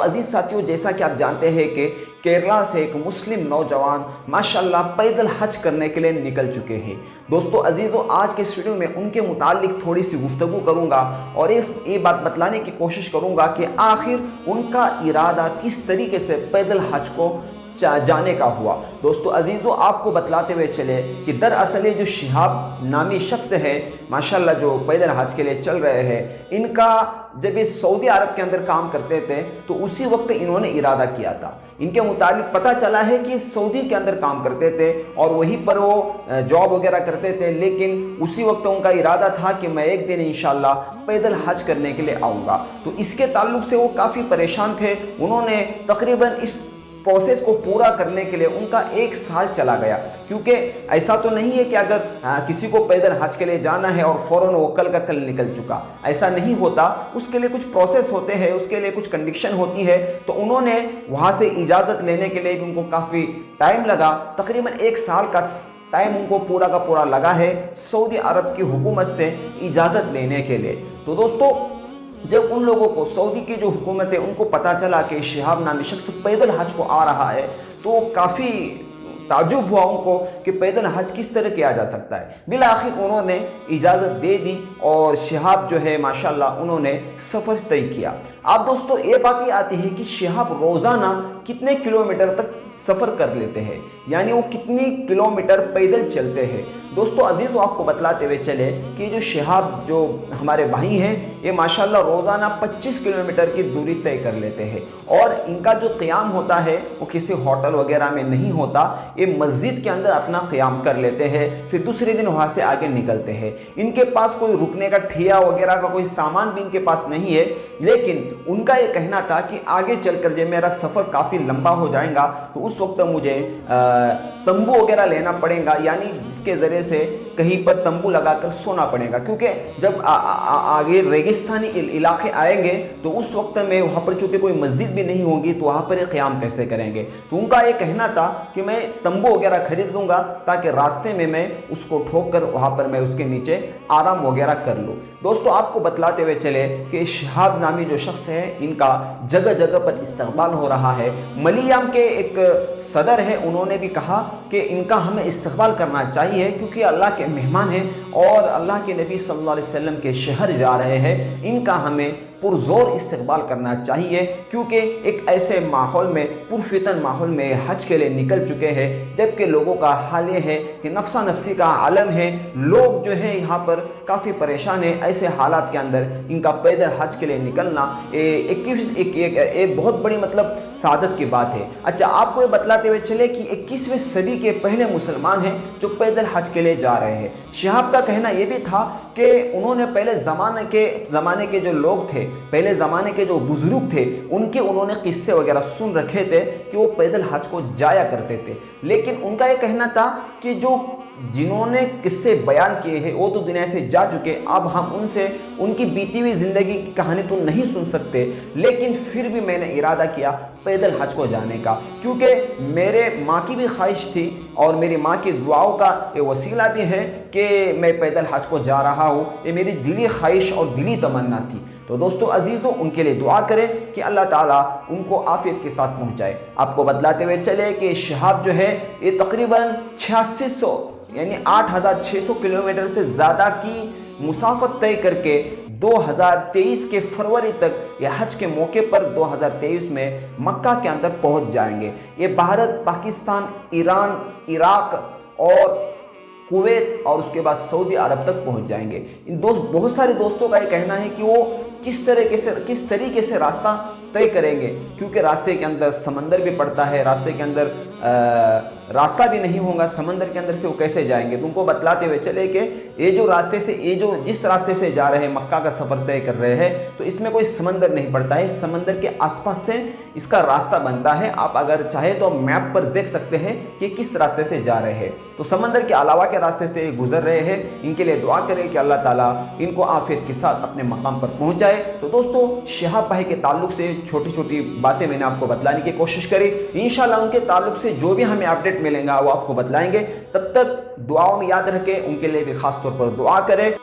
अजीज साथियों, जैसा कि आप जानते हैं कि केरला से एक मुस्लिम नौजवान माशाल्लाह पैदल हज करने के लिए निकल चुके हैं। दोस्तों अजीज़ों, आज के इस वीडियो में उनके मुतालिक थोड़ी सी गुफ्तगू करूंगा और ये बात बतलाने की कोशिश करूंगा कि आखिर उनका इरादा किस तरीके से पैदल हज को जाने का हुआ। दोस्तों अजीज़ों, आपको बतलाते हुए चले कि दरअसल जो शिहाब नामी शख्स है माशाल्लाह जो पैदल हज के लिए चल रहे हैं, इनका जब ये सऊदी अरब के अंदर काम करते थे तो उसी वक्त इन्होंने इरादा किया था। इनके मुताबिक पता चला है कि सऊदी के अंदर काम करते थे और वहीं पर वो जॉब वगैरह करते थे, लेकिन उसी वक्त उनका इरादा था कि मैं एक दिन इंशाल्लाह पैदल हज करने के लिए आऊँगा। तो इसके ताल्लुक से वो काफ़ी परेशान थे। उन्होंने तकरीबन इस प्रोसेस को पूरा करने के लिए उनका 1 साल चला गया, क्योंकि ऐसा तो नहीं है कि अगर किसी को पैदल हज के लिए जाना है और फ़ौरन वो कल का कल निकल चुका, ऐसा नहीं होता। उसके लिए कुछ प्रोसेस होते हैं, उसके लिए कुछ कंडीशन होती है। तो उन्होंने वहाँ से इजाज़त लेने के लिए भी उनको काफ़ी टाइम लगा। तकरीबन 1 साल का टाइम उनको पूरा का पूरा लगा है सऊदी अरब की हुकूमत से इजाज़त लेने के लिए। तो दोस्तों, जब उन लोगों को सऊदी की जो हुकूमत है उनको पता चला कि शिहाब नामी शख्स पैदल हज को आ रहा है, तो काफ़ी ताज्जुब हुआ उनको कि पैदल हज किस तरह किया जा सकता है। बिल आखिर उन्होंने इजाज़त दे दी और शिहाब जो है माशाल्लाह उन्होंने सफ़र तय किया। अब दोस्तों ये बात आती है कि शिहाब रोज़ाना कितने किलोमीटर तक सफ़र कर लेते हैं, यानी वो कितनी किलोमीटर पैदल चलते हैं। दोस्तों अजीज़ों, आपको बतलाते हुए चले कि जो शिहाब जो हमारे भाई हैं, ये माशाल्लाह रोज़ाना 25 किलोमीटर की दूरी तय कर लेते हैं और इनका जो क़याम होता है वो किसी होटल वगैरह में नहीं होता। ये मस्जिद के अंदर अपना क़याम कर लेते हैं, फिर दूसरे दिन वहाँ से आगे निकलते हैं। इनके पास कोई रुकने का ठिया वगैरह का कोई सामान भी इनके पास नहीं है, लेकिन उनका ये कहना था कि आगे चलकर जब मेरा सफ़र काफ़ी लंबा हो जाएगा तो उस वक्त मुझे तंबू वगैरह लेना पड़ेगा, यानी जिसके ज़रिए से कहीं पर तंबू लगाकर सोना पड़ेगा, क्योंकि जब आगे रेगिस्तानी इलाके आएंगे तो उस वक्त में वहाँ पर चूँकि कोई मस्जिद भी नहीं होगी तो वहाँ पर क़याम कैसे करेंगे। तो उनका ये कहना था कि मैं तंबू वगैरह खरीद लूँगा ताकि रास्ते में मैं उसको ठोक कर वहाँ पर मैं उसके नीचे आराम वगैरह कर लूँ। दोस्तों आपको बतलाते हुए चले कि शिहाब नामी जो शख्स है, इनका जगह जगह पर इस्तकबाल हो रहा है। मलियाम के एक सदर है, उन्होंने भी कहा कि इनका हमें इस्तकबाल करना चाहिए क्योंकि अल्लाह के मेहमान हैं और अल्लाह के नबी सल्लल्लाहु अलैहि वसल्लम के शहर जा रहे हैं। इनका हमें पुरजोर इस्तकबाल करना चाहिए, क्योंकि एक ऐसे माहौल में, पुरफितन माहौल में हज के लिए निकल चुके हैं, जबकि लोगों का हाल ये है कि नफ्सा नफ्सी का आलम है। लोग जो है यहाँ पर काफ़ी परेशान है। ऐसे हालात के अंदर इनका पैदल हज के लिए निकलना एक बहुत बड़ी मतलब सादत की बात है। अच्छा, आपको ये बतलाते हुए चले कि 21वीं सदी के पहले मुसलमान हैं जो पैदल हज के लिए जा रहे हैं। शिहाब का कहना यह भी था कि उन्होंने पहले ज़माने के जो लोग थे, पहले ज़माने के जो बुजुर्ग थे, उनके उन्होंने किस्से वगैरह सुन रखे थे कि वो पैदल हज को जाया करते थे। लेकिन उनका ये कहना था कि जो जिन्होंने किस्से बयान किए हैं वो तो दुनिया से जा चुके, अब हम उनसे उनकी बीती हुई ज़िंदगी की कहानी तो नहीं सुन सकते। लेकिन फिर भी मैंने इरादा किया पैदल हज को जाने का, क्योंकि मेरे माँ की भी ख्वाहिश थी और मेरी माँ की दुआओं का ये वसीला भी है कि मैं पैदल हज को जा रहा हूँ। ये मेरी दिली ख्वाहिश और दिली तमन्ना थी। तो दोस्तों अजीज़ों, उनके लिए दुआ करें कि अल्लाह ताला उनको आफियत के साथ पहुँचाए। आपको बतलाते हुए चले कि शिहाब जो है ये तकरीबन 8600 यानी 8600 किलोमीटर से ज़्यादा की मुसाफत तय करके 2023 के फरवरी तक या हज के मौके पर 2023 में मक्का के अंदर पहुंच जाएंगे। ये भारत, पाकिस्तान, ईरान, इराक और कुवैत और उसके बाद सऊदी अरब तक पहुंच जाएंगे। इन बहुत सारे दोस्तों का ये कहना है कि वो किस तरीके से रास्ता तय करेंगे, क्योंकि रास्ते के अंदर समंदर भी पड़ता है, रास्ते के अंदर रास्ता भी नहीं होगा, समंदर के अंदर से वो कैसे जाएंगे। तो उनको बतलाते हुए चले कि जिस रास्ते से जा रहे हैं, मक्का का सफ़र तय कर रहे हैं, तो इसमें कोई समंदर नहीं पड़ता है, समंदर के आसपास से इसका रास्ता बनता है। आप अगर चाहे तो मैप पर देख सकते हैं कि किस रास्ते से जा रहे हैं। तो समंदर के अलावा के रास्ते से गुजर रहे हैं। इनके लिए दुआ करें कि अल्लाह ताला इनको आफियत के साथ अपने मकाम पर पहुँचाए। तो दोस्तों, शिहाब भाई के ताल्लुक से छोटी छोटी बातें मैंने आपको बतलाने की कोशिश करी। इंशाल्लाह उनके ताल्लुक से जो भी हमें अपडेट मिलेगा वो आपको बतलाएंगे। तब तक दुआओं में याद रखें, उनके लिए भी खास तौर पर दुआ करें।